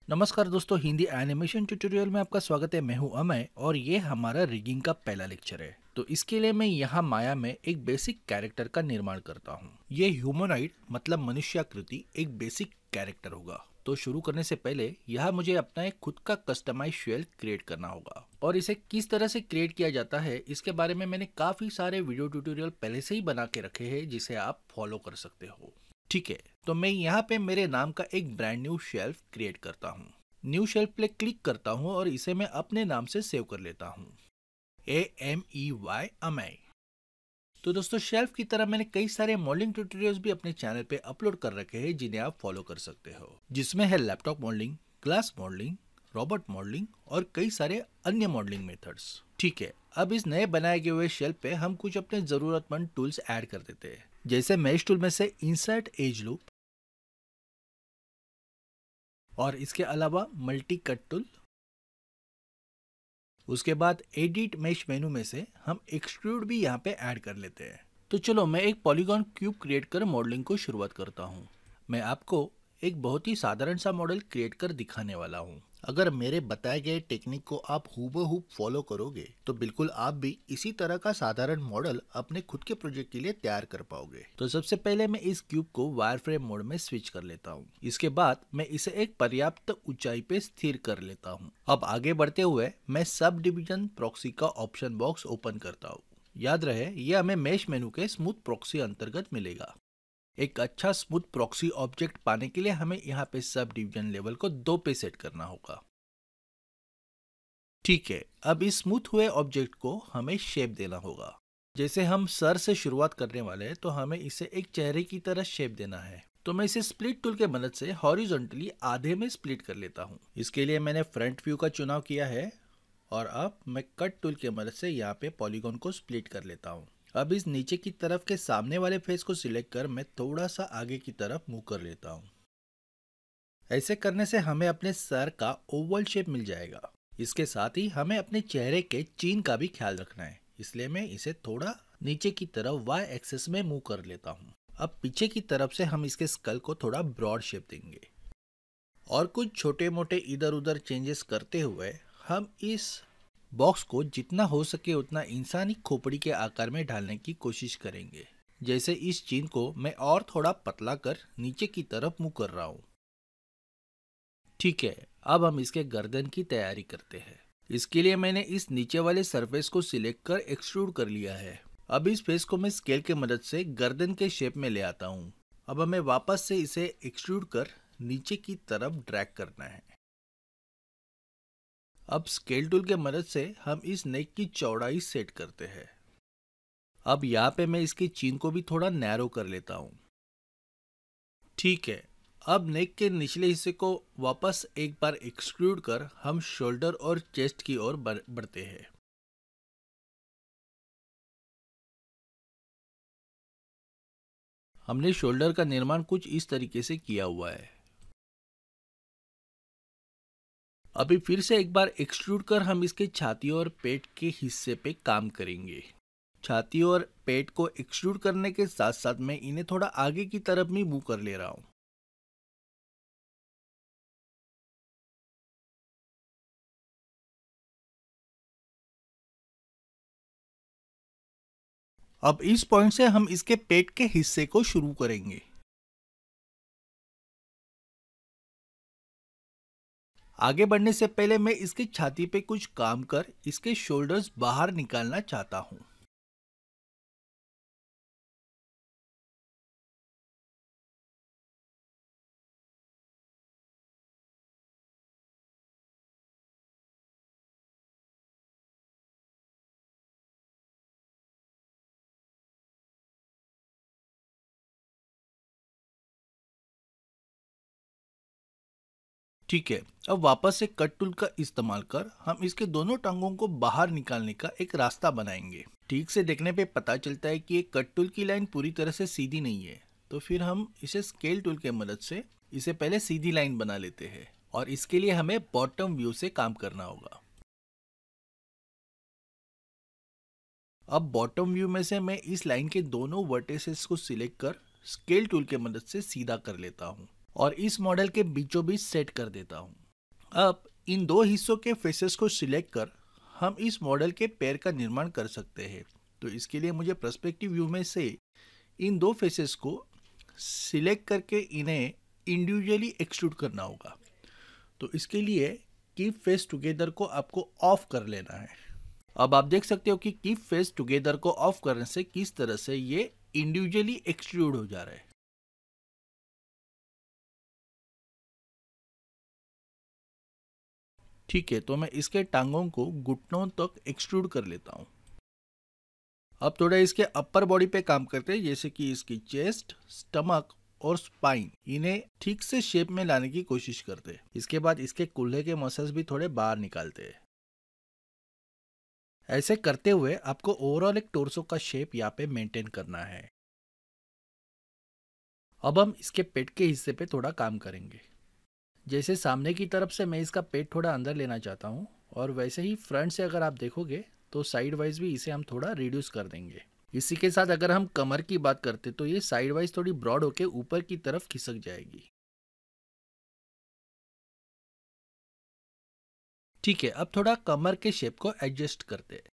नमस्कार दोस्तों, Hindi animation tutorial में आपका स्वागत है। मैं हूं अमय और ये हमारा रिगिंग का पहला लेक्चर है। तो इसके लिए मैं यहाँ माया में एक बेसिक कैरेक्टर का निर्माण करता हूँ। ये ह्यूमनॉइड मतलब मनुष्याकृति एक बेसिक कैरेक्टर होगा। तो शुरू करने से पहले यहाँ मुझे अपना एक खुद का कस्टमाइज शेल क्रिएट करना होगा और इसे किस तरह से क्रिएट किया जाता है इसके बारे में मैंने काफी सारे वीडियो ट्यूटोरियल पहले से ही बना के रखे हैं जिसे आप फॉलो कर सकते हो। ठीक है, तो मैं यहाँ पे मेरे नाम का एक ब्रांड न्यू शेल्फ क्रिएट करता हूँ। न्यू शेल्फ पे क्लिक करता हूँ और इसे मैं अपने नाम से सेव कर लेता हूँ, AMEY अमय। तो दोस्तों, शेल्फ की तरह मैंने कई सारे मॉडलिंग ट्यूटोरियल्स भी अपने चैनल पे अपलोड कर रखे हैं जिन्हें आप फॉलो कर सकते हो, जिसमें है laptop modelling, glass modelling, robot modelling और कई सारे अन्य मॉडलिंग मेथड्स। ठीक है, अब इस नए बनाए गए हुए शेल्फ पे हम कुछ अपने जरूरतमंद टूल्स ऐड कर देते हैं, जैसे मैश टूल में से इंसर्ट एज लूप और इसके अलावा मल्टी कट टूल। उसके बाद एडिट मेश मेनू में से हम एक्सट्रूड भी यहाँ पे ऐड कर लेते हैं। तो चलो मैं एक पॉलीगॉन क्यूब क्रिएट कर मॉडलिंग को शुरुआत करता हूँ। मैं आपको एक बहुत ही साधारण सा मॉडल क्रिएट कर दिखाने वाला हूँ। अगर मेरे बताए गए टेक्निक को आप हूबहू फॉलो करोगे तो बिल्कुल आप भी इसी तरह का साधारण मॉडल अपने खुद के प्रोजेक्ट के लिए तैयार कर पाओगे। तो सबसे पहले मैं इस क्यूब को वायरफ्रेम मोड में स्विच कर लेता हूँ। इसके बाद मैं इसे एक पर्याप्त ऊंचाई पे स्थिर कर लेता हूँ। अब आगे बढ़ते हुए मैं सब डिवीजन प्रॉक्सी का ऑप्शन बॉक्स ओपन करता हूँ। याद रहे, यह हमें मेश मेनू के स्मूथ प्रॉक्सी अंतर्गत मिलेगा। एक अच्छा स्मूथ प्रॉक्सी ऑब्जेक्ट पाने के लिए हमें यहाँ पे सब डिवीजन लेवल को 2 पे सेट करना होगा। ठीक है, अब इस स्मूथ हुए ऑब्जेक्ट को हमें शेप देना होगा। जैसे हम सर से शुरुआत करने वाले हैं तो हमें इसे एक चेहरे की तरह शेप देना है। तो मैं इसे स्प्लिट टूल के मदद से हॉरिजॉन्टली आधे में स्प्लिट कर लेता हूँ। इसके लिए मैंने फ्रंट व्यू का चुनाव किया है और अब मैं कट टूल की मदद से यहाँ पे पॉलीगॉन को स्प्लिट कर लेता हूँ। अब इस नीचे की तरफ के सामने वाले फेस को सिलेक्ट कर मैं थोड़ा सा आगे की तरफ मूव कर लेता हूँ। ऐसे करने से हमें अपने सर का ओवल शेप मिल जाएगा। इसके साथ ही हमें अपने चेहरे के चीन का भी ख्याल रखना है, इसलिए मैं इसे थोड़ा नीचे की तरफ वाई एक्सिस में मूव कर लेता हूँ। अब पीछे की तरफ से हम इसके स्कल को थोड़ा ब्रॉड शेप देंगे और कुछ छोटे मोटे इधर उधर चेंजेस करते हुए हम इस बॉक्स को जितना हो सके उतना इंसानी खोपड़ी के आकार में ढालने की कोशिश करेंगे। जैसे इस चीन को मैं और थोड़ा पतला कर नीचे की तरफ मुंह कर रहा हूँ। ठीक है, अब हम इसके गर्दन की तैयारी करते हैं। इसके लिए मैंने इस नीचे वाले सरफेस को सिलेक्ट कर एक्सट्रूड कर लिया है। अब इस फेस को मैं स्केल के मदद से गर्दन के शेप में ले आता हूँ। अब हमें वापस से इसे एक्सट्रूड कर नीचे की तरफ ड्रैग करना है। अब स्केल टूल के मदद से हम इस नेक की चौड़ाई सेट करते हैं। अब यहाँ पे मैं इसकी चीन को भी थोड़ा नैरो कर लेता हूँ। ठीक है, अब नेक के निचले हिस्से को वापस एक बार एक्सट्रूड कर हम शोल्डर और चेस्ट की ओर बढ़ते हैं। हमने शोल्डर का निर्माण कुछ इस तरीके से किया हुआ है। अभी फिर से एक बार एक्सट्रूड कर हम इसके छाती और पेट के हिस्से पे काम करेंगे। छाती और पेट को एक्सट्रूड करने के साथ साथ मैं इन्हें थोड़ा आगे की तरफ भी मूव कर ले रहा हूँ। अब इस पॉइंट से हम इसके पेट के हिस्से को शुरू करेंगे। आगे बढ़ने से पहले मैं इसकी छाती पे कुछ काम कर इसके शोल्डर्स बाहर निकालना चाहता हूँ। ठीक है, अब वापस से कट टूल का इस्तेमाल कर हम इसके दोनों टांगों को बाहर निकालने का एक रास्ता बनाएंगे। ठीक से देखने पे पता चलता है कि ये कट टूल की लाइन पूरी तरह से सीधी नहीं है, तो फिर हम इसे स्केल टूल के मदद से इसे पहले सीधी लाइन बना लेते हैं और इसके लिए हमें बॉटम व्यू से काम करना होगा। अब बॉटम व्यू में से मैं इस लाइन के दोनों वर्टिसेस को सिलेक्ट कर स्केल टूल के मदद से सीधा कर लेता हूँ और इस मॉडल के बीचों बीच सेट कर देता हूँ। अब इन दो हिस्सों के फेसेस को सिलेक्ट कर हम इस मॉडल के पैर का निर्माण कर सकते हैं। तो इसके लिए मुझे पर्सपेक्टिव व्यू में से इन दो फेसेस को सिलेक्ट करके इन्हें इंडिविजुअली एक्सट्रूड करना होगा। तो इसके लिए कीप फेस टुगेदर को आपको ऑफ कर लेना है। अब आप देख सकते हो कि कीप फेस टुगेदर को ऑफ करने से किस तरह से ये इंडिविजुअली एक्सट्रूड हो जा रहा है। ठीक है, तो मैं इसके टांगों को घुटनों तक एक्सट्रूड कर लेता हूँ। अब थोड़ा इसके अपर बॉडी पे काम करते हैं, जैसे कि इसकी चेस्ट, स्टमक और स्पाइन, इन्हें ठीक से शेप में लाने की कोशिश करते हैं। इसके बाद इसके कूल्हे के मसल्स भी थोड़े बाहर निकालते हैं। ऐसे करते हुए आपको ओवरऑल एक टोर्सो का शेप यहाँ पे मेंटेन करना है। अब हम इसके पेट के हिस्से पे थोड़ा काम करेंगे। जैसे सामने की तरफ से मैं इसका पेट थोड़ा अंदर लेना चाहता हूँ, और वैसे ही फ्रंट से अगर आप देखोगे तो साइड वाइज भी इसे हम थोड़ा रिड्यूस कर देंगे। इसी के साथ अगर हम कमर की बात करते तो ये साइड वाइज थोड़ी ब्रॉड होके ऊपर की तरफ खिसक जाएगी। ठीक है, अब थोड़ा कमर के शेप को एडजस्ट करते हैं।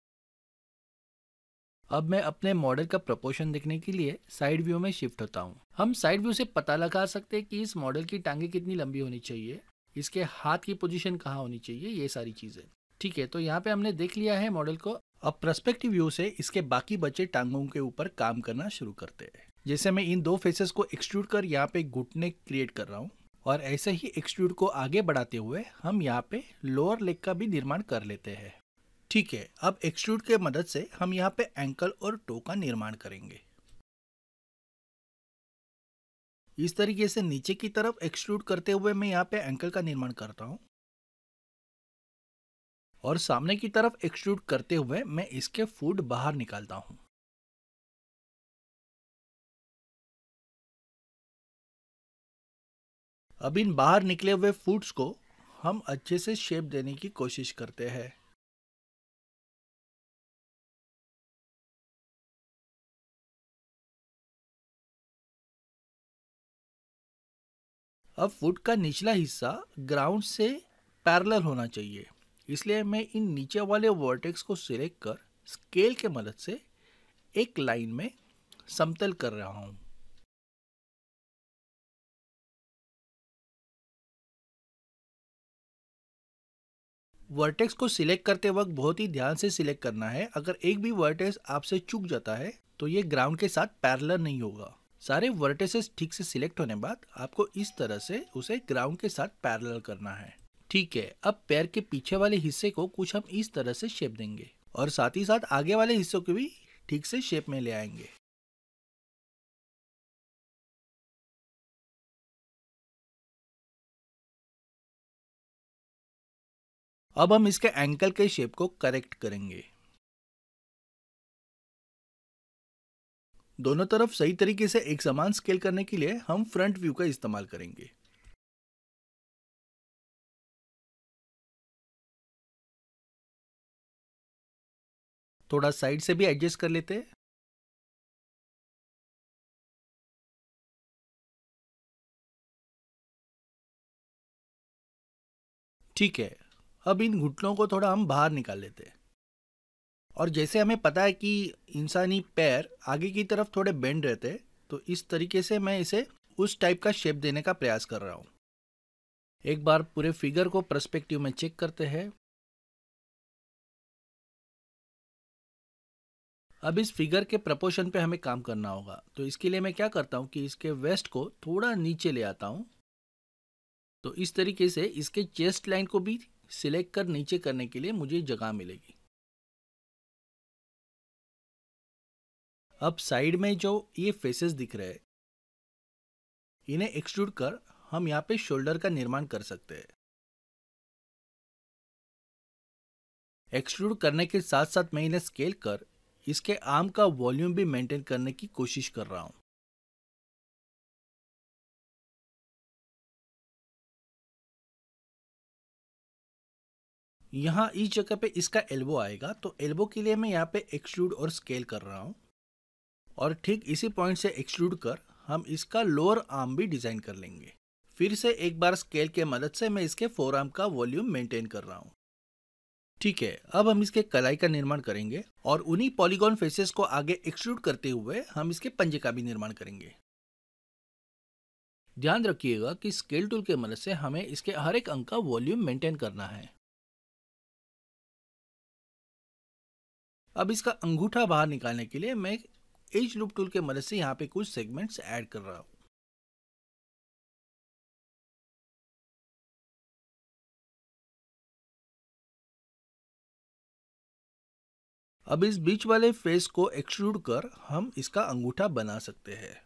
अब मैं अपने मॉडल का प्रोपोर्शन देखने के लिए साइड व्यू में शिफ्ट होता हूँ। हम साइड व्यू से पता लगा सकते हैं कि इस मॉडल की टांगे कितनी लंबी होनी चाहिए, इसके हाथ की पोजीशन कहाँ होनी चाहिए, ये सारी चीजें। ठीक है, तो यहाँ पे हमने देख लिया है मॉडल को। अब पर्सपेक्टिव व्यू से इसके बाकी बचे टांगों के ऊपर काम करना शुरू करते हैं। जैसे मैं इन दो फेसेस को एक्सट्रूड कर यहाँ पे घुटने क्रिएट कर रहा हूँ, और ऐसे ही एक्सट्रूड को आगे बढ़ाते हुए हम यहाँ पे लोअर लेग का भी निर्माण कर लेते हैं। ठीक है, अब एक्सट्रूड के मदद से हम यहाँ पे एंकल और टो का निर्माण करेंगे। इस तरीके से नीचे की तरफ एक्सट्रूड करते हुए मैं यहाँ पे एंकल का निर्माण करता हूँ, और सामने की तरफ एक्सट्रूड करते हुए मैं इसके फुट बाहर निकालता हूँ। अब इन बाहर निकले हुए फुट्स को हम अच्छे से शेप देने की कोशिश करते हैं। अब फुट का निचला हिस्सा ग्राउंड से पैरेलल होना चाहिए, इसलिए मैं इन नीचे वाले वर्टेक्स को सिलेक्ट कर स्केल के मदद से एक लाइन में समतल कर रहा हूं। वर्टेक्स को सिलेक्ट करते वक्त बहुत ही ध्यान से सिलेक्ट करना है। अगर एक भी वर्टेक्स आपसे चूक जाता है तो ये ग्राउंड के साथ पैरेलल नहीं होगा। सारे वर्टेसेस ठीक से सिलेक्ट होने बाद आपको इस तरह से उसे ग्राउंड के साथ पैरेलल करना है। ठीक है, अब पैर के पीछे वाले हिस्से को कुछ हम इस तरह से शेप देंगे, और साथ ही साथ आगे वाले हिस्सों को भी ठीक से शेप में ले आएंगे। अब हम इसके एंकल के शेप को करेक्ट करेंगे। दोनों तरफ सही तरीके से एक समान स्केल करने के लिए हम फ्रंट व्यू का इस्तेमाल करेंगे। थोड़ा साइड से भी एडजस्ट कर लेते हैं। ठीक है, अब इन घुटनों को थोड़ा हम बाहर निकाल लेते हैं। और जैसे हमें पता है कि इंसानी पैर आगे की तरफ थोड़े बेंड रहते हैं, तो इस तरीके से मैं इसे उस टाइप का शेप देने का प्रयास कर रहा हूँ। एक बार पूरे फिगर को पर्सपेक्टिव में चेक करते हैं। अब इस फिगर के प्रपोर्शन पे हमें काम करना होगा, तो इसके लिए मैं क्या करता हूँ कि इसके वेस्ट को थोड़ा नीचे ले आता हूँ। तो इस तरीके से इसके चेस्ट लाइन को भी सिलेक्ट कर नीचे करने के लिए मुझे जगह मिलेगी। अब साइड में जो ये फेसेस दिख रहे हैं, इन्हें एक्सट्रूड कर हम यहाँ पे शोल्डर का निर्माण कर सकते हैं। एक्सट्रूड करने के साथ साथ मैं इन्हें स्केल कर इसके आर्म का वॉल्यूम भी मेंटेन करने की कोशिश कर रहा हूँ। यहाँ इस जगह पे इसका एल्बो आएगा, तो एल्बो के लिए मैं यहाँ पे एक्सट्रूड और स्केल कर रहा हूँ, और ठीक इसी पॉइंट से एक्सट्रूड कर हम इसका लोअर आर्म भी डिजाइन कर लेंगे। फिर से एक बार स्केल के मदद से मैं इसके फोरआर्म का वॉल्यूम मेंटेन कर रहा हूँ। ठीक है, अब हम इसके कलाई का निर्माण करेंगे और उन्हीं पॉलीगॉन फेसेस को आगे एक्सट्रूड करते हुए हम इसके पंजे का भी निर्माण करेंगे। ध्यान रखिएगा कि स्केल टूल के मदद से हमें इसके हर एक अंक का वॉल्यूम मेंटेन करना है। अब इसका अंगूठा बाहर निकालने के लिए मैं एज लूप टूल के मदद से यहाँ पे कुछ सेगमेंट्स ऐड कर रहा हूँ। अब इस बीच वाले फेस को एक्सट्रूड कर हम इसका अंगूठा बना सकते हैं।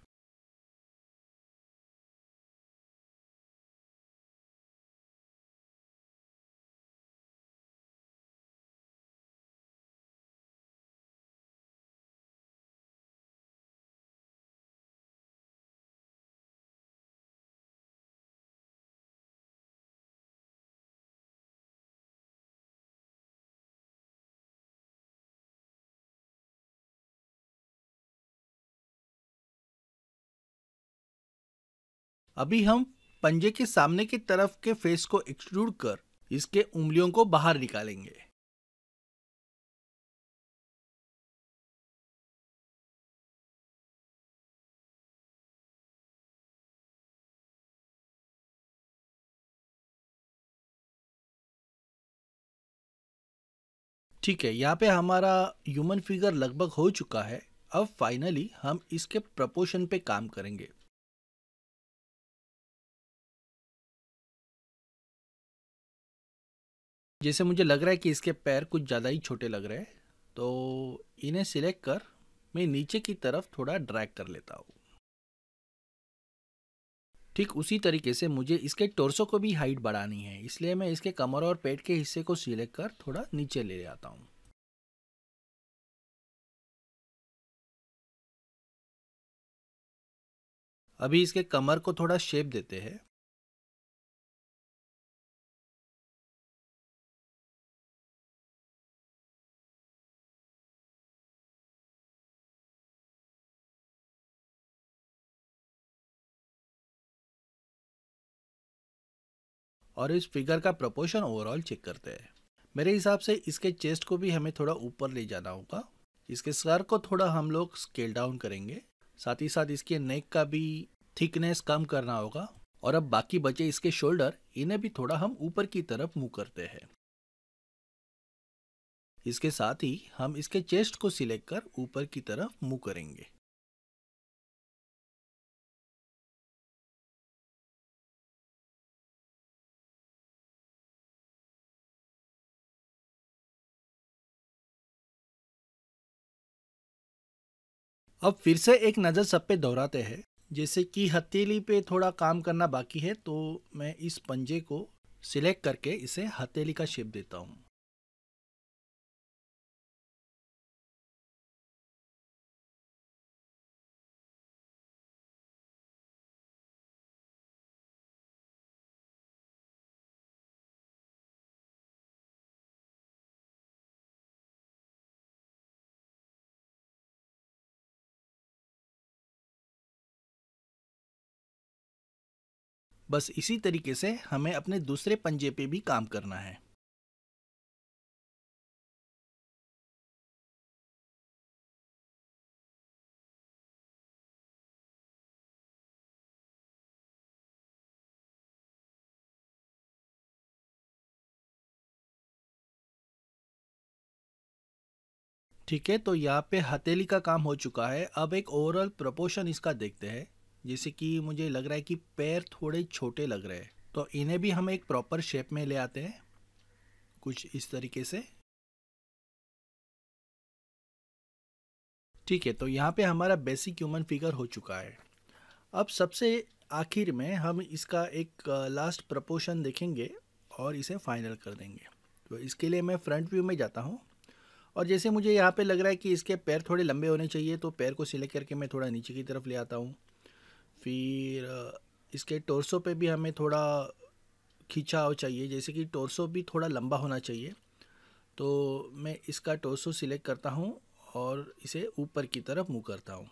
अभी हम पंजे के सामने की तरफ के फेस को एक्सट्रूड कर इसके उंगलियों को बाहर निकालेंगे। ठीक है, यहाँ पे हमारा ह्यूमन फिगर लगभग हो चुका है। अब फाइनली हम इसके प्रपोर्शन पे काम करेंगे। जैसे मुझे लग रहा है कि इसके पैर कुछ ज़्यादा ही छोटे लग रहे हैं, तो इन्हें सिलेक्ट कर मैं नीचे की तरफ थोड़ा ड्रैग कर लेता हूँ। ठीक उसी तरीके से मुझे इसके टोर्सो को भी हाइट बढ़ानी है, इसलिए मैं इसके कमर और पेट के हिस्से को सिलेक्ट कर थोड़ा नीचे ले आता हूँ। अभी इसके कमर को थोड़ा शेप देते हैं। और इस फिगर का प्रोपोर्शन ओवरऑल चेक करते हैं। मेरे हिसाब से इसके चेस्ट को भी हमें थोड़ा ऊपर ले जाना होगा। इसके सर को थोड़ा हम लोग स्केल डाउन करेंगे, साथ ही साथ इसके नेक का भी थिकनेस कम करना होगा। और अब बाकी बचे इसके शोल्डर, इन्हें भी थोड़ा हम ऊपर की तरफ मूव करते हैं। इसके साथ ही हम इसके चेस्ट को सिलेक्ट कर ऊपर की तरफ मूव करेंगे। अब फिर से एक नज़र सब पे दोहराते हैं। जैसे कि हथेली पे थोड़ा काम करना बाकी है, तो मैं इस पंजे को सिलेक्ट करके इसे हथेली का शेप देता हूँ। बस इसी तरीके से हमें अपने दूसरे पंजे पे भी काम करना है। ठीक है, तो यहाँ पे हथेली का काम हो चुका है। अब एक ओवरऑल प्रोपोर्शन इसका देखते हैं। जैसे कि मुझे लग रहा है कि पैर थोड़े छोटे लग रहे हैं, तो इन्हें भी हम एक प्रॉपर शेप में ले आते हैं, कुछ इस तरीके से। ठीक है, तो यहाँ पे हमारा बेसिक ह्यूमन फिगर हो चुका है। अब सबसे आखिर में हम इसका एक लास्ट प्रपोर्शन देखेंगे और इसे फाइनल कर देंगे। तो इसके लिए मैं फ्रंट व्यू में जाता हूँ और जैसे मुझे यहाँ पे लग रहा है कि इसके पैर थोड़े लंबे होने चाहिए, तो पैर को सिलेक्ट करके मैं थोड़ा नीचे की तरफ ले आता हूँ। फिर इसके टोर्सो पे भी हमें थोड़ा खिंचाव चाहिए, जैसे कि टोर्सो भी थोड़ा लंबा होना चाहिए। तो मैं इसका टोर्सो सिलेक्ट करता हूँ और इसे ऊपर की तरफ मूव करता हूँ।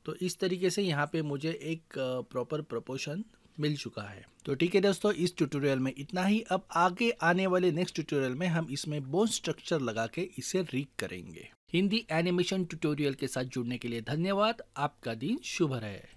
तो इस तरीके से यहाँ पे मुझे एक प्रॉपर प्रोपोर्शन मिल चुका है। तो ठीक है दोस्तों, इस ट्यूटोरियल में इतना ही। अब आगे आने वाले नेक्स्ट ट्यूटोरियल में हम इसमें बोन स्ट्रक्चर लगा के इसे रीग करेंगे। हिंदी एनिमेशन ट्यूटोरियल के साथ जुड़ने के लिए धन्यवाद। आपका दिन शुभ रहे।